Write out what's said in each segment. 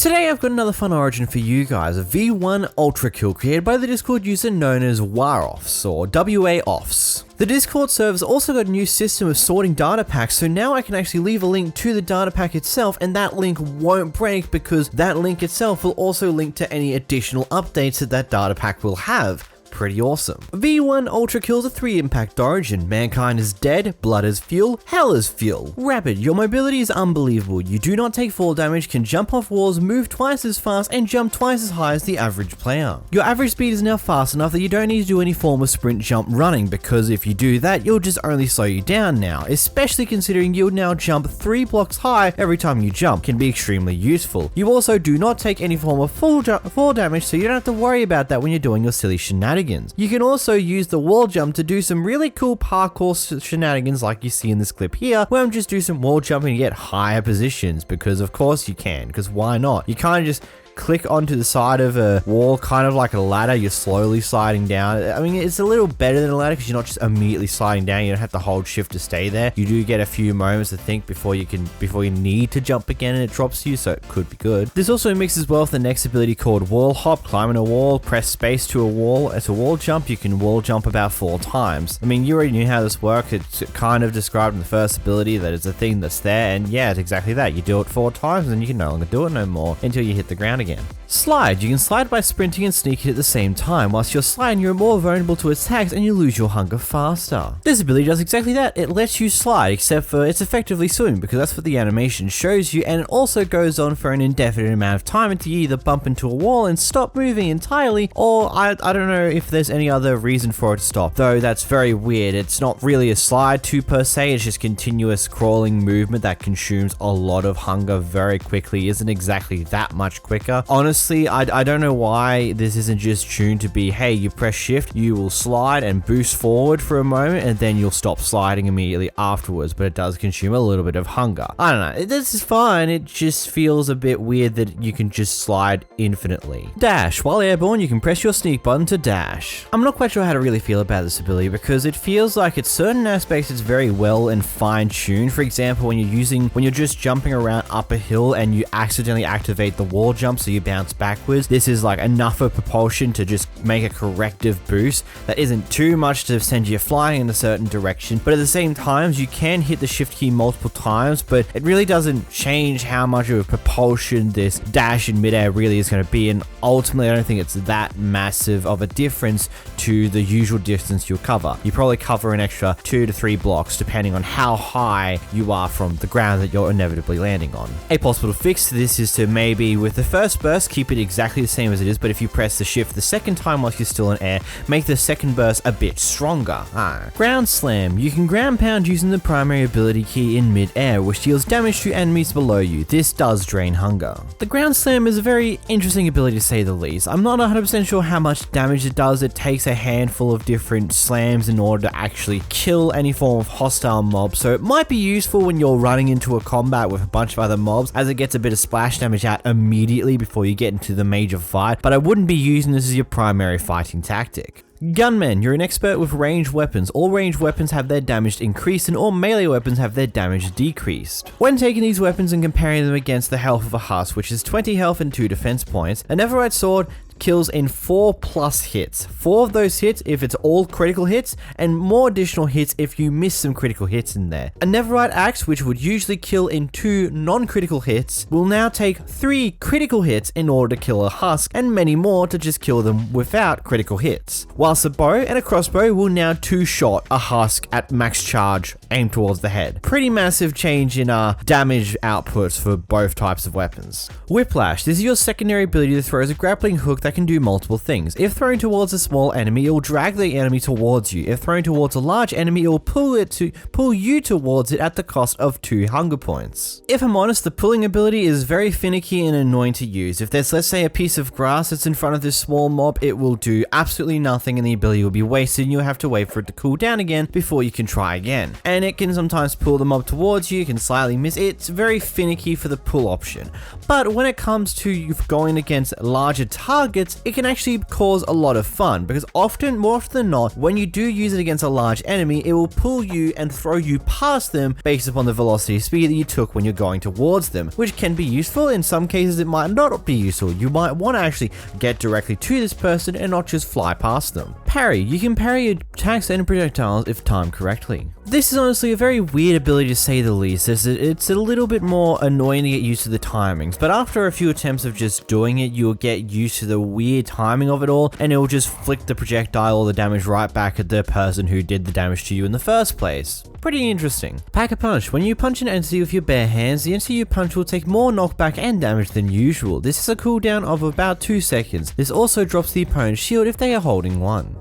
Today I've got another fun origin for you guys, a V1 Ultrakill created by the Discord user known as WAROFFS or WAOFFS. The Discord server's also got a new system of sorting data packs, so now I can actually leave a link to the data pack itself and that link won't break because that link itself will also link to any additional updates that data pack will have. Pretty awesome. V1 Ultrakill is a 3-impact origin. Mankind is dead, blood is fuel, hell is fuel. Rapid, your mobility is unbelievable. You do not take fall damage, can jump off walls, move twice as fast, and jump twice as high as the average player. Your average speed is now fast enough that you don't need to do any form of sprint jump running, because if you do that, you'll just only slow you down now, especially considering you'll now jump 3 blocks high every time you jump. Can be extremely useful. You also do not take any form of fall damage, so you don't have to worry about that when you're doing your silly shenanigans. You can also use the wall jump to do some really cool parkour shenanigans like you see in this clip here, where I'm just doing some wall jumping to get higher positions, because of course you can, because why not? You kind of just click onto the side of a wall, kind of like a ladder, you're slowly sliding down. I mean, it's a little better than a ladder because you're not just immediately sliding down, you don't have to hold shift to stay there. You do get a few moments to think before you need to jump again and it drops you, so it could be good. This also mixes well with the next ability called wall hop. Climbing a wall, press space to a wall. It's a wall jump, you can wall jump about 4 times. I mean, you already knew how this works, it's kind of described in the first ability that it's a thing that's there, and yeah, it's exactly that. You do it 4 times and you can no longer do it no more until you hit the ground again. Slide. You can slide by sprinting and sneaking at the same time. Whilst you're sliding, you're more vulnerable to attacks and you lose your hunger faster. This ability does exactly that. It lets you slide, except for it's effectively swimming, because that's what the animation shows you, and it also goes on for an indefinite amount of time until you either bump into a wall and stop moving entirely, or I don't know if there's any other reason for it to stop, though that's very weird. It's not really a slide per se, it's just continuous crawling movement that consumes a lot of hunger very quickly. Isn't exactly that much quicker. Honestly, I don't know why this isn't just tuned to be, hey, you press shift, you will slide and boost forward for a moment, and then you'll stop sliding immediately afterwards, but it does consume a little bit of hunger. I don't know, this is fine, it just feels a bit weird that you can just slide infinitely. Dash. While airborne, you can press your sneak button to dash. I'm not quite sure how to really feel about this ability, because it feels like at certain aspects it's very well and fine-tuned. For example, when you're just jumping around up a hill and you accidentally activate the wall jump, so you bounce backwards, this is like enough of propulsion to just make a corrective boost that isn't too much to send you flying in a certain direction, but at the same time you can hit the shift key multiple times, but it really doesn't change how much of a propulsion this dash in midair really is going to be, and ultimately I don't think it's that massive of a difference to the usual distance you'll cover. You probably cover an extra 2 to 3 blocks depending on how high you are from the ground that you're inevitably landing on. A possible fix to this is to maybe with the first burst keep it exactly the same as it is, but if you press the shift the second time whilst you're still in air, make the second burst a bit stronger. Ground slam. You can ground pound using the primary ability key in mid-air, which deals damage to enemies below you. This does drain hunger. The ground slam is a very interesting ability to say the least. I'm not 100% sure how much damage it does. It takes a handful of different slams in order to actually kill any form of hostile mob, so it might be useful when you're running into a combat with a bunch of other mobs, as it gets a bit of splash damage out immediately before you get into the major fight, but I wouldn't be using this as your primary fighting tactic. Gunman. You're an expert with ranged weapons. All ranged weapons have their damage increased and all melee weapons have their damage decreased. When taking these weapons and comparing them against the health of a husk, which is 20 health and 2 defense points, a Neverite sword kills in 4+ hits. 4 of those hits if it's all critical hits, and more additional hits if you miss some critical hits in there. A Neverite axe, which would usually kill in 2 non-critical hits, will now take 3 critical hits in order to kill a husk, and many more to just kill them without critical hits. Whilst a bow and a crossbow will now 2-shot a husk at max charge aimed towards the head. Pretty massive change in damage outputs for both types of weapons. Whiplash. This is your secondary ability that throws a grappling hook that can do multiple things. If thrown towards a small enemy, it will drag the enemy towards you. If thrown towards a large enemy, it will pull you towards it at the cost of 2 hunger points. If I'm honest, the pulling ability is very finicky and annoying to use. If there's, let's say, a piece of grass that's in front of this small mob, it will do absolutely nothing and the ability will be wasted and you'll have to wait for it to cool down again before you can try again. And it can sometimes pull the mob towards you, can slightly miss. It's very finicky for the pull option. But when it comes to going against larger targets, targets, it can actually cause a lot of fun, because more often than not, when you do use it against a large enemy, it will pull you and throw you past them based upon the velocity speed that you took when you're going towards them, which can be useful. In some cases it might not be useful. You might want to actually get directly to this person and not just fly past them. Parry. You can parry attacks and projectiles if timed correctly. This is honestly a very weird ability to say the least, as it's a little bit more annoying to get used to the timings, but after a few attempts of just doing it, you'll get used to the weird timing of it all, and it will just flick the projectile or the damage right back at the person who did the damage to you in the first place. Pretty interesting. Pack-a-Punch. When you punch an entity with your bare hands, the entity you punch will take more knockback and damage than usual. This is a cooldown of about 2 seconds. This also drops the opponent's shield if they are holding one.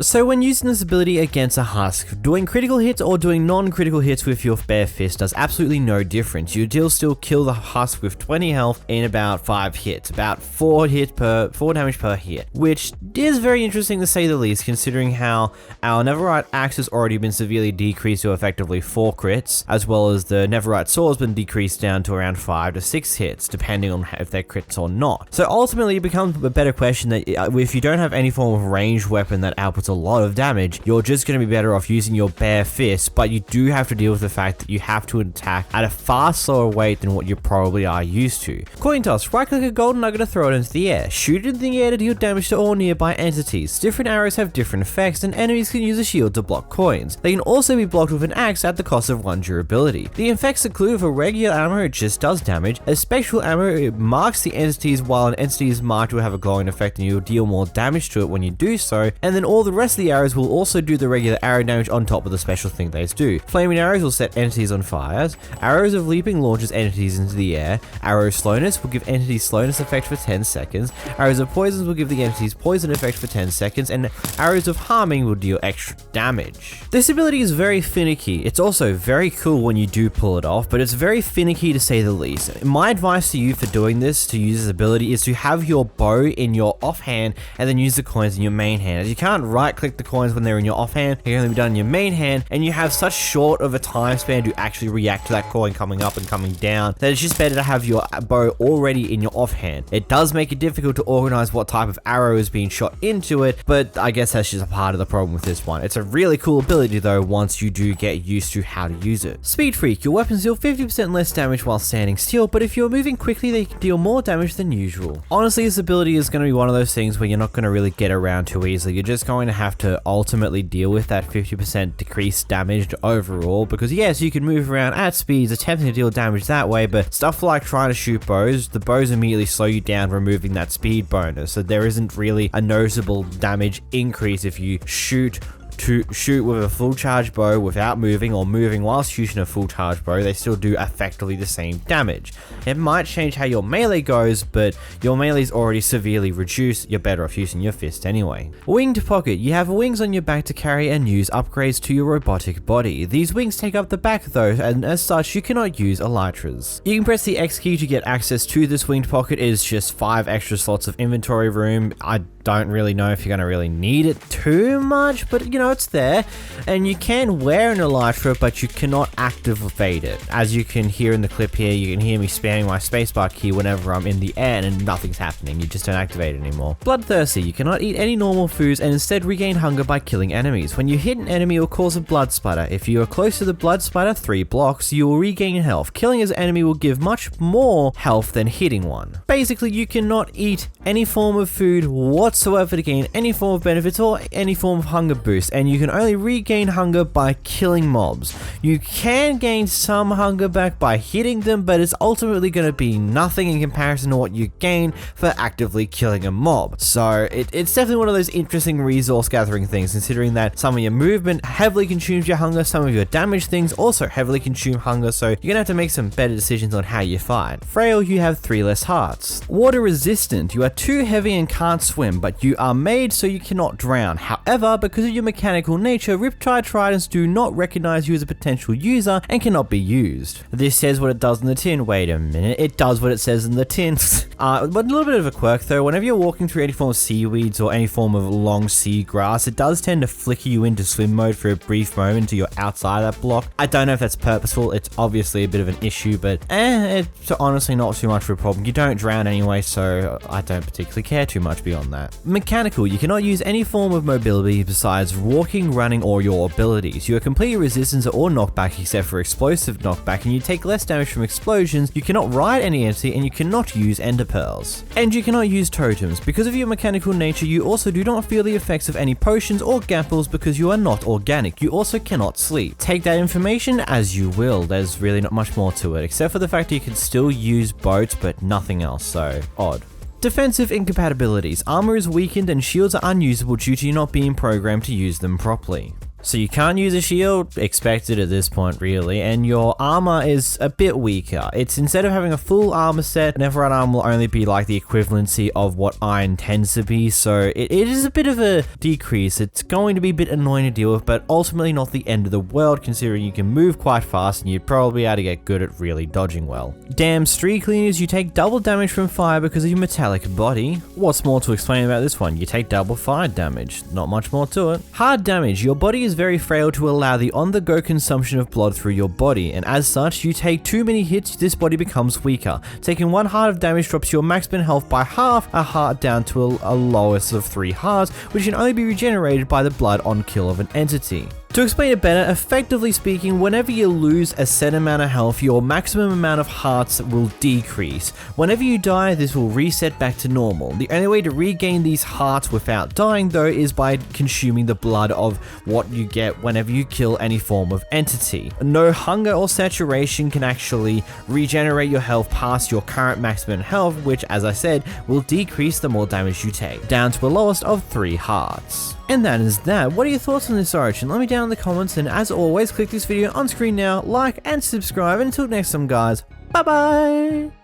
So when using this ability against a husk, doing critical hits or doing non-critical hits with your bare fist does absolutely no difference. You still kill the husk with 20 health in about 5 hits, about 4 damage per hit, which is very interesting to say the least, considering how our Neverite Axe has already been severely decreased to effectively 4 crits, as well as the Neverite Sword has been decreased down to around 5 to 6 hits, depending on if they're crits or not. So ultimately it becomes a better question that if you don't have any form of ranged weapon that outputs a lot of damage, you're just going to be better off using your bare fist, but you do have to deal with the fact that you have to attack at a far slower rate than what you probably are used to. Coin toss. Right click a golden nugget to throw it into the air. Shoot it in the air to deal damage to all nearby entities. Different arrows have different effects, and enemies can use a shield to block coins. They can also be blocked with an axe at the cost of 1 durability. The effects include for regular ammo, it just does damage. As special ammo, it marks the entities, while an entity is marked will have a glowing effect and you'll deal more damage to it when you do so, and then all the rest of the arrows will also do the regular arrow damage on top of the special thing they do. Flaming arrows will set entities on fires. Arrows of leaping launches entities into the air. Arrow slowness will give entities slowness effect for 10 seconds. Arrows of poisons will give the entities poison effect for 10 seconds, and arrows of harming will deal extra damage. This ability is very finicky. It's also very cool when you do pull it off, but it's very finicky to say the least. My advice to you for doing this, to use this ability, is to have your bow in your offhand and then use the coins in your main hand, as you can't right click the coins when they're in your offhand. They can only be done in your main hand, and you have such short of a time span to actually react to that coin coming up and coming down that it's just better to have your bow already in your offhand. It does make it difficult to organize what type of arrow is being shot into it, but I guess that's just a part of the problem with this one. It's a really cool ability though once you do get used to how to use it. Speed Freak. Your weapons deal 50% less damage while standing still, but if you're moving quickly they can deal more damage than usual. Honestly, this ability is going to be one of those things where you're not going to really get around too easily. You're just going to have to ultimately deal with that 50% decreased damage overall, because yes, you can move around at speeds attempting to deal damage that way, but stuff like trying to shoot bows, the bows immediately slow you down, removing that speed bonus, so there isn't really a noticeable damage increase if you shoot with a full charge bow without moving, or moving whilst shooting a full charge bow. They still do effectively the same damage. It might change how your melee goes, but your melee is already severely reduced. You're better off using your fist anyway. Winged Pocket. You have wings on your back to carry and use upgrades to your robotic body. These wings take up the back though, and as such you cannot use elytras. You can press the X key to get access to this winged pocket. It is just 5 extra slots of inventory room. I don't really know if you're going to really need it too much, but you know, it's there. And you can wear an elytra, but you cannot activate it. As you can hear in the clip here, you can hear me spamming my spacebar key whenever I'm in the air and nothing's happening. You just don't activate it anymore. Bloodthirsty. You cannot eat any normal foods and instead regain hunger by killing enemies. When you hit an enemy, it will cause a blood splatter. If you are close to the blood splatter 3 blocks, you will regain health. Killing as an enemy will give much more health than hitting one. Basically, you cannot eat any form of food whatsoever to gain any form of benefits or any form of hunger boost, and you can only regain hunger by killing mobs. You can gain some hunger back by hitting them, but it's ultimately going to be nothing in comparison to what you gain for actively killing a mob. So it's definitely one of those interesting resource gathering things, considering that some of your movement heavily consumes your hunger, some of your damage things also heavily consume hunger, so you're going to have to make some better decisions on how you fight. Frail. You have 3 less hearts. Water resistant. You are too heavy and can't swim, but you are made so you cannot drown. However, because of your mechanics mechanical nature, Riptide Tridents do not recognize you as a potential user and cannot be used. This says what it does in the tin. Wait a minute, it does what it says in the tin. But a little bit of a quirk though, whenever you're walking through any form of seaweeds or any form of long sea grass, it does tend to flicker you into swim mode for a brief moment until you're outside that block. I don't know if that's purposeful, it's obviously a bit of an issue, but it's honestly not too much of a problem. You don't drown anyway, so I don't particularly care too much beyond that. Mechanical, you cannot use any form of mobility besides walking, running, or your abilities. You are completely resistant to all knockback except for explosive knockback, and you take less damage from explosions. You cannot ride any entity, and you cannot use ender pearls. And you cannot use totems. Because of your mechanical nature, you also do not feel the effects of any potions or gapples because you are not organic. You also cannot sleep. Take that information as you will. There's really not much more to it, except for the fact that you can still use boats, but nothing else, so odd. Defensive incompatibilities. Armor is weakened and shields are unusable due to you not being programmed to use them properly. So you can't use a shield, expected at this point really, and your armor is a bit weaker. It's instead of having a full armor set, Netherite armor will only be like the equivalency of what iron tends to be, so it is a bit of a decrease. It's going to be a bit annoying to deal with, but ultimately not the end of the world considering you can move quite fast and you'd probably be able to get good at really dodging well. Damn street cleaners, you take double damage from fire because of your metallic body. What's more to explain about this one? You take double fire damage, not much more to it. Hard damage, your body is very frail to allow the on-the-go consumption of blood through your body, and as such, you take too many hits, this body becomes weaker. Taking 1 heart of damage drops your maximum health by half, a heart down to a lowest of 3 hearts, which can only be regenerated by the blood on kill of an entity. To explain it better, effectively speaking, whenever you lose a set amount of health, your maximum amount of hearts will decrease. Whenever you die, this will reset back to normal. The only way to regain these hearts without dying though is by consuming the blood of what you get whenever you kill any form of entity. No hunger or saturation can actually regenerate your health past your current maximum health, which as I said, will decrease the more damage you take, down to a lowest of 3 hearts. And that is that. What are your thoughts on this origin? Let me down in the comments, and as always, click this video on screen now, like and subscribe. Until next time guys, bye bye!